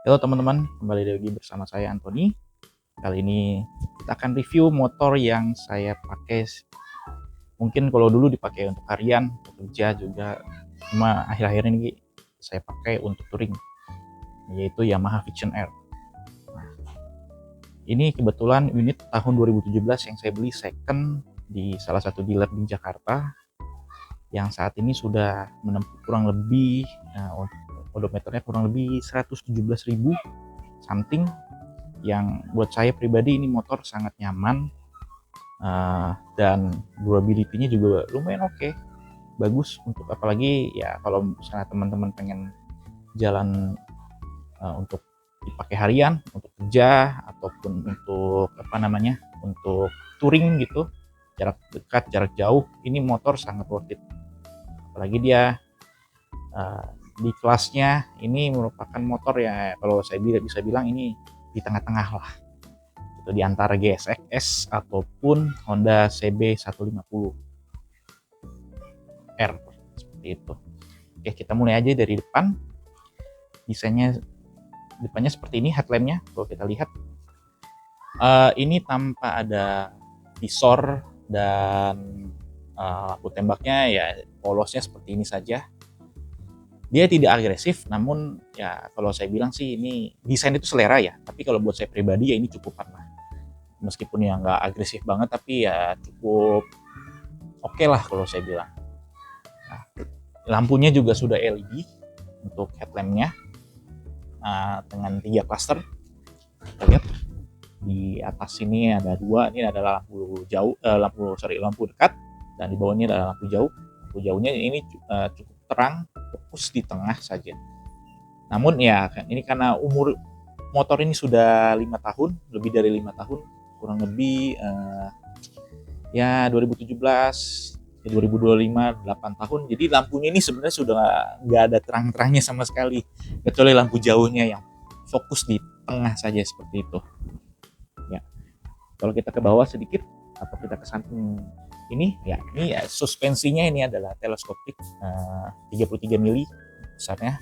Halo teman-teman, kembali lagi bersama saya Anthony. Kali ini kita akan review motor yang saya pakai. Mungkin kalau dulu dipakai untuk harian, untuk kerja juga, cuma akhir-akhir ini saya pakai untuk touring, yaitu Yamaha Vision R. Nah, ini kebetulan unit tahun 2017 yang saya beli second di salah satu dealer di Jakarta, yang saat ini sudah menempuh kurang lebih, odometernya kurang lebih 117.000 something, yang buat saya pribadi ini motor sangat nyaman, dan durability-nya juga lumayan oke, bagus untuk apalagi ya kalau misalnya teman-teman pengen jalan untuk dipakai harian, untuk kerja ataupun untuk untuk touring gitu, jarak dekat, jarak jauh, ini motor sangat worth it. Apalagi dia di kelasnya ini merupakan motor ya kalau saya bisa bilang ini di tengah-tengah lah, itu di antara GSX-S ataupun Honda CB 150 R seperti itu. Oke, kita mulai aja dari depan. Depannya seperti ini, headlampnya kalau kita lihat ini tanpa ada visor dan lampu tembaknya ya polosnya seperti ini saja. Dia tidak agresif, namun ya kalau saya bilang sih ini desain itu selera ya, tapi kalau buat saya pribadi ya ini cukupan lah. Meskipun ya nggak agresif banget, tapi ya cukup oke lah kalau saya bilang. Nah, lampunya juga sudah LED untuk headlampnya, dengan 3 cluster. Kita lihat di atas sini ada 2, ini adalah lampu jauh, lampu dekat, dan di bawahnya adalah lampu jauh. Lampu jauhnya ini cukup terang, fokus di tengah saja. Namun ya ini karena umur motor ini sudah 5 tahun, lebih dari 5 tahun, kurang lebih ya 2017 ke 2025, 8 tahun. Jadi lampunya ini sebenarnya sudah nggak ada terang-terangnya sama sekali, kecuali lampu jauhnya yang fokus di tengah saja seperti itu. Ya, kalau kita ke bawah sedikit atau kita ke samping ini ya suspensinya ini adalah teleskopik, 33 mili besarnya.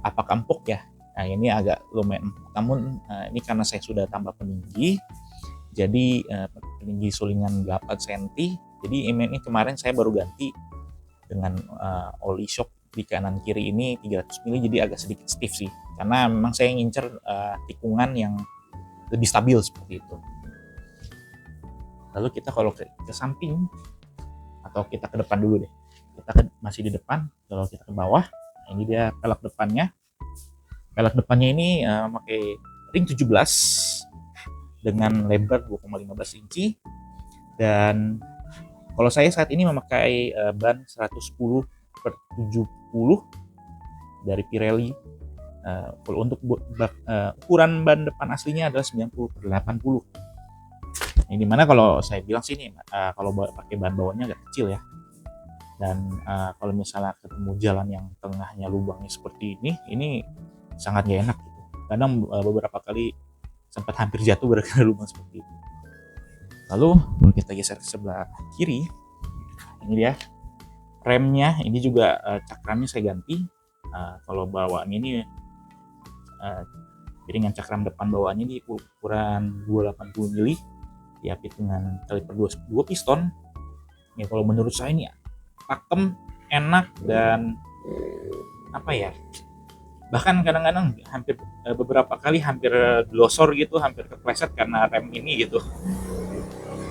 Apakah empuk ya? Nah ini agak lumayan empuk, namun ini karena saya sudah tambah peninggi, jadi peninggi sulingan 8 cm. Jadi ini kemarin saya baru ganti dengan oli shock di kanan kiri ini 300 mili, jadi agak sedikit stiff sih, karena memang saya ngincer tikungan yang lebih stabil seperti itu. Lalu kita kalau ke samping atau kita ke depan dulu deh, kita masih di depan. Kalau kita ke bawah, ini dia pelek depannya. Pelek depannya ini pakai ring 17 dengan lebar 2,15 inci, dan kalau saya saat ini memakai ban 110/70 dari Pirelli. Kalau untuk ukuran ban depan aslinya adalah 90/80. Ini dimana kalau saya bilang sih ini kalau pakai ban bawahnya agak kecil ya. Dan kalau misalnya ketemu jalan yang tengahnya lubangnya seperti ini sangat gak enak gitu. Kadang beberapa kali sempat hampir jatuh gara-gara lubang seperti itu. Lalu kalau kita geser ke sebelah kiri, ini dia remnya. Ini juga cakramnya saya ganti. Kalau bawaannya ini piringan cakram depan bawaannya ini ukuran 280 mili, diapit dengan kaliper 2 piston. Ya kalau menurut saya ini pakem, enak, dan apa ya, bahkan kadang-kadang hampir beberapa kali hampir glosor gitu, hampir kepleset karena rem ini gitu.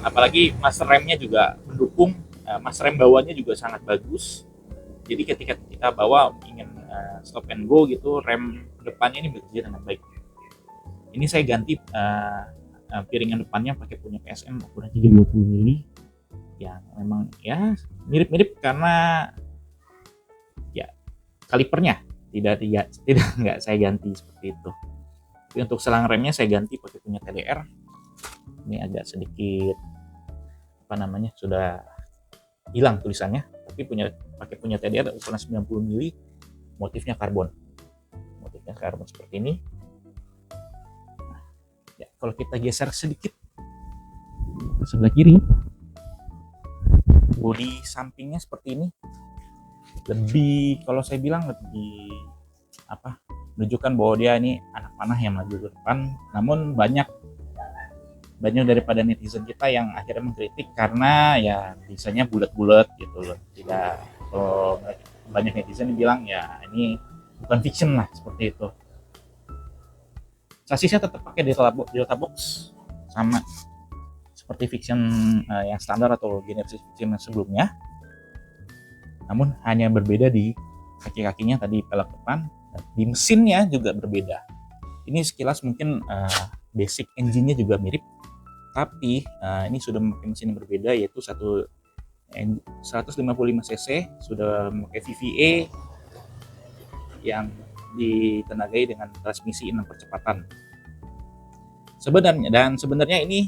Apalagi mas remnya juga mendukung, mas rem bawahnya juga sangat bagus. Jadi ketika kita bawa ingin stop and go gitu, rem depannya ini bekerja dengan baik. Ini saya ganti piringan depannya pakai punya PSM ukuran 320 mili, yang memang ya mirip-mirip karena ya kalipernya tidak nggak saya ganti seperti itu. Tapi untuk selang remnya saya ganti pakai punya TDR. Ini agak sedikit sudah hilang tulisannya, tapi pakai punya TDR ukuran 90 mili, motifnya karbon seperti ini. Nah, ya, kalau kita geser sedikit ke sebelah kiri, bodi sampingnya seperti ini, lebih kalau saya bilang lebih menunjukkan bahwa dia ini anak panah yang maju ke depan. Namun banyak daripada netizen kita yang akhirnya mengkritik karena ya desainnya bulat-bulat gitu loh. Tidak, kalau banyak netizen yang bilang ya ini bukan fiction lah, seperti itu. Sasisnya tetap pakai Delta Box sama seperti fiction yang standar atau generasi fiction yang sebelumnya. Namun hanya berbeda di kaki-kakinya tadi, pelek depan. Di mesinnya juga berbeda. Ini sekilas mungkin basic engine-nya juga mirip, tapi ini sudah memakai mesin yang berbeda, yaitu 155 cc, sudah memakai VVA yang ditenagai dengan transmisi 6 percepatan. Sebenarnya ini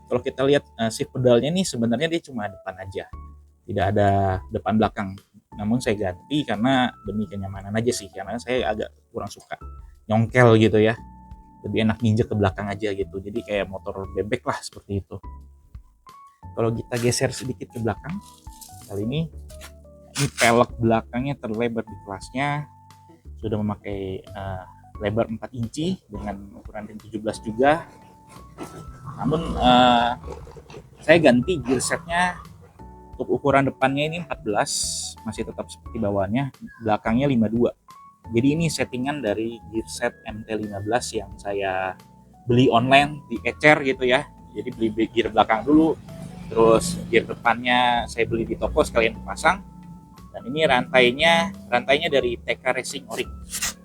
kalau kita lihat shift pedalnya nih, sebenarnya dia cuma depan aja, tidak ada depan belakang. Namun saya ganti karena demi kenyamanan aja sih, karena saya agak kurang suka nyongkel gitu ya, lebih enak nginjek ke belakang aja gitu, jadi kayak motor bebek lah, seperti itu. Kalau kita geser sedikit ke belakang, kali ini pelek belakangnya terlebar di kelasnya, sudah memakai lebar 4 inci dengan ukuran ring 17 juga. Namun saya ganti gear setnya. Untuk ukuran depannya ini 14, masih tetap seperti bawahnya, belakangnya 52. Jadi ini settingan dari gear set MT15 yang saya beli online di Ecer gitu ya. Jadi beli gear belakang dulu, terus gear depannya saya beli di toko sekalian pasang. Dan ini rantainya dari TK Racing Oring.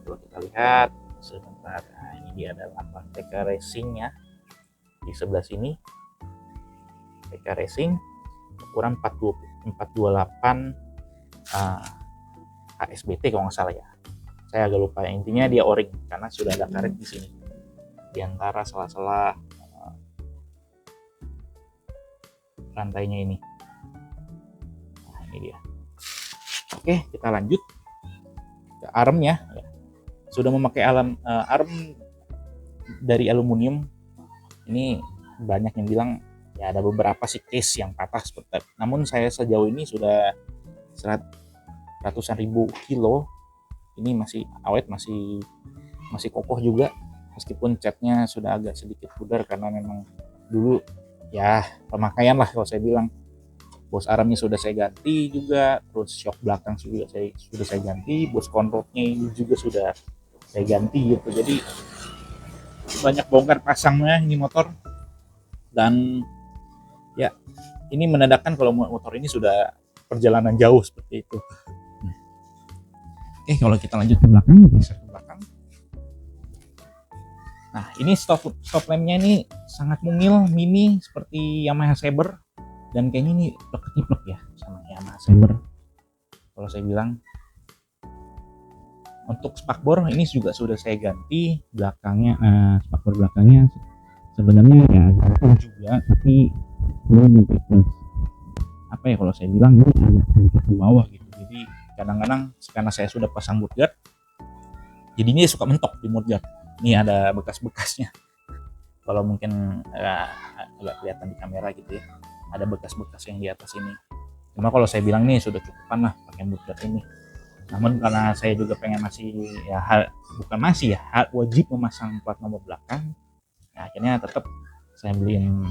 Kalau kita lihat sebentar, nah ini dia ada lambang TK Racing ya di sebelah sini. TK Racing ukuran 428 HSBT kalau nggak salah ya. Saya agak lupa, intinya dia O-ring karena sudah ada karet di sini di antara sela-sela rantainya ini. Nah, ini dia. Oke, kita lanjut ke armnya. Sudah memakai arm dari aluminium. Ini banyak yang bilang ya ada beberapa sih case yang patah seperti. Namun saya sejauh ini sudah ratusan ribu kilo. Ini masih awet, masih kokoh juga, meskipun catnya sudah agak sedikit pudar karena memang dulu ya pemakaian lah kalau saya bilang. Bos armnya sudah saya ganti juga, terus shock belakang sudah saya ganti, bos konrodnya ini juga sudah saya ganti gitu. Jadi banyak bongkar pasangnya ini motor, dan ya ini menandakan kalau motor ini sudah perjalanan jauh seperti itu. Oke, kalau kita lanjut ke belakang, geser ke belakang. Nah, ini stop lampnya ini sangat mungil, mini seperti Yamaha Saber, dan kayaknya ini plek ya sama Yamaha Saber. Kalau saya bilang, untuk spakbor ini juga sudah saya ganti belakangnya. Spakbor belakangnya sebenarnya ya juga, tapi belum apa ya, kalau saya bilang ini agak sedikit ke bawah gitu. Jadi kadang-kadang karena saya sudah pasang mudguard, jadinya suka mentok di mudguard. Ini ada bekas-bekasnya. Kalau mungkin agak kelihatan di kamera gitu ya, ada bekas-bekas yang di atas ini. Cuma kalau saya bilang nih sudah cukupan lah pakai mudguard ini. Namun karena saya juga pengen wajib memasang plat nomor belakang, nah, akhirnya tetap saya beliin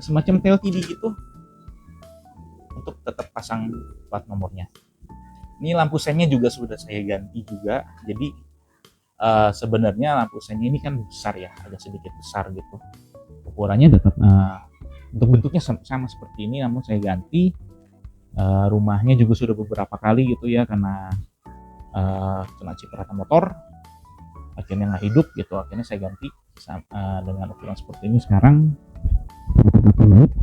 semacam TLTD gitu untuk tetap pasang plat nomornya. Ini lampu sennya juga sudah saya ganti juga. Jadi sebenarnya lampu sennya ini kan besar ya, agak sedikit besar gitu. Ukurannya tetap untuk bentuknya sama seperti ini, namun saya ganti. Rumahnya juga sudah beberapa kali gitu ya, karena kena cipratan motor, akhirnya nggak hidup gitu. Akhirnya saya ganti dengan ukuran seperti ini sekarang,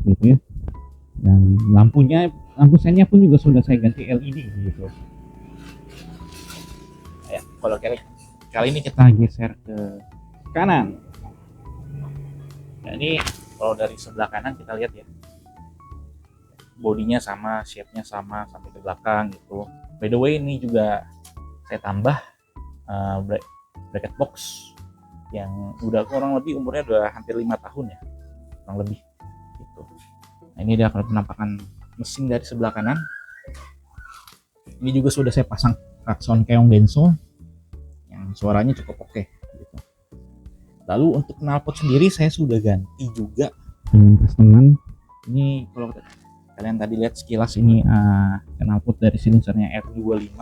gitu ya. Dan lampu sennya pun juga sudah saya ganti LED gitu. Ya, kalau kali ini kita geser ke kanan. Nah, ini kalau dari sebelah kanan kita lihat ya, bodinya sama, shape-nya sama sampai ke belakang gitu. By the way, ini juga saya tambah bracket box yang udah kurang lebih umurnya udah hampir 5 tahun ya, kurang lebih gitu. Nah, ini dia penampakan mesin dari sebelah kanan. Ini juga sudah saya pasang klakson keong Denso yang suaranya cukup oke gitu. Lalu untuk knalpot sendiri saya sudah ganti juga dengan customan. Ini kalau kalian tadi lihat sekilas ini knalpot dari silinsernya R25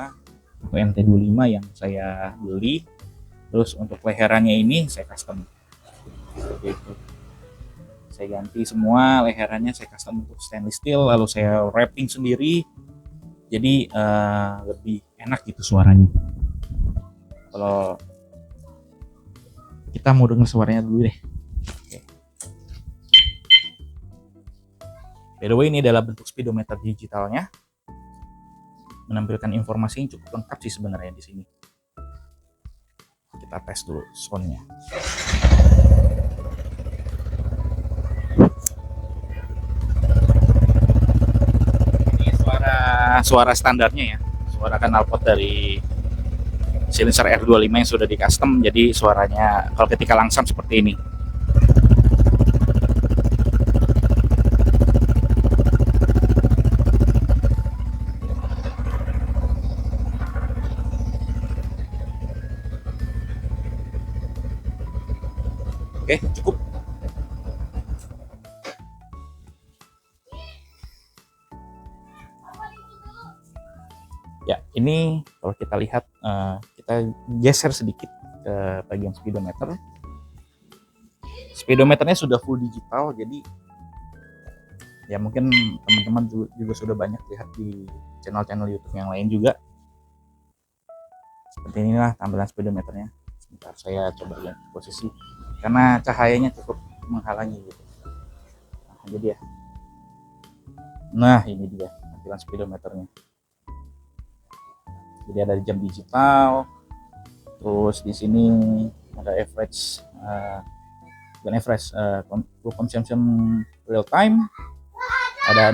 atau MT25 yang saya beli. Terus untuk leherannya ini saya custom seperti itu. Saya ganti semua leherannya, saya custom untuk stainless steel, lalu saya wrapping sendiri, jadi lebih enak gitu suaranya. Kalau kita mau dengar suaranya dulu deh. Oke. By the way, ini adalah bentuk speedometer digitalnya, menampilkan informasi yang cukup lengkap sih sebenarnya di sini. Kita tes dulu soundnya. Suara standarnya ya, suara knalpot dari silencer R25 yang sudah di custom, jadi suaranya kalau ketika langsam seperti ini. Oke, cukup. Ya, ini kalau kita lihat, kita geser sedikit ke bagian speedometer. Speedometernya sudah full digital, jadi ya mungkin teman-teman juga sudah banyak lihat di channel-channel YouTube yang lain juga. Seperti inilah tampilan speedometernya. Sebentar saya coba ganti posisi karena cahayanya cukup menghalangi gitu. Nah, jadi ya. Nah, ini dia tampilan speedometernya. Jadi ada jam digital, terus di sini ada average, bukan average, consumption real time. Ada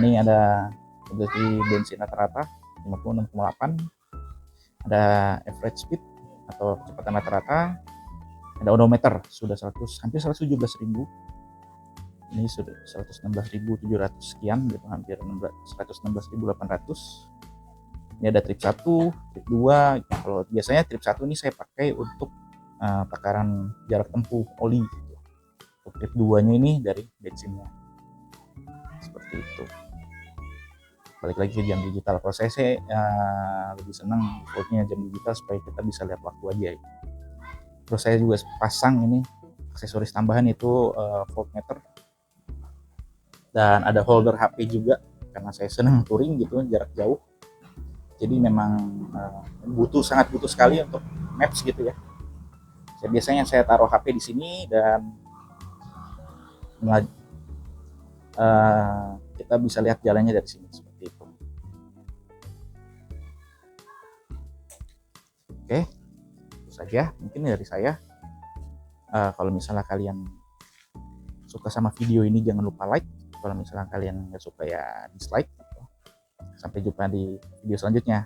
kondisi bensin rata-rata 56,8, ada average speed atau kecepatan rata-rata, ada odometer sudah hampir 117.000. Ini sudah 116.700 sekian gitu, hampir 116.800. Ini ada trip 1, trip 2. Kalau biasanya trip 1 ini saya pakai untuk takaran jarak tempuh oli gitu. Untuk trip 2 nya ini dari bensinnya. Seperti itu. Balik lagi ke jam digital. Kalau saya lebih senang defaultnya jam digital supaya kita bisa lihat waktu aja. Terus saya juga pasang ini aksesoris tambahan, itu voltmeter, dan ada holder HP juga karena saya senang touring gitu jarak jauh. Jadi memang sangat butuh sekali untuk maps gitu ya. Biasanya saya taruh HP di sini dan kita bisa lihat jalannya dari sini seperti itu. Oke, itu saja mungkin dari saya. Kalau misalnya kalian suka sama video ini jangan lupa like. Kalau misalnya kalian nggak suka ya dislike. Sampai jumpa di video selanjutnya.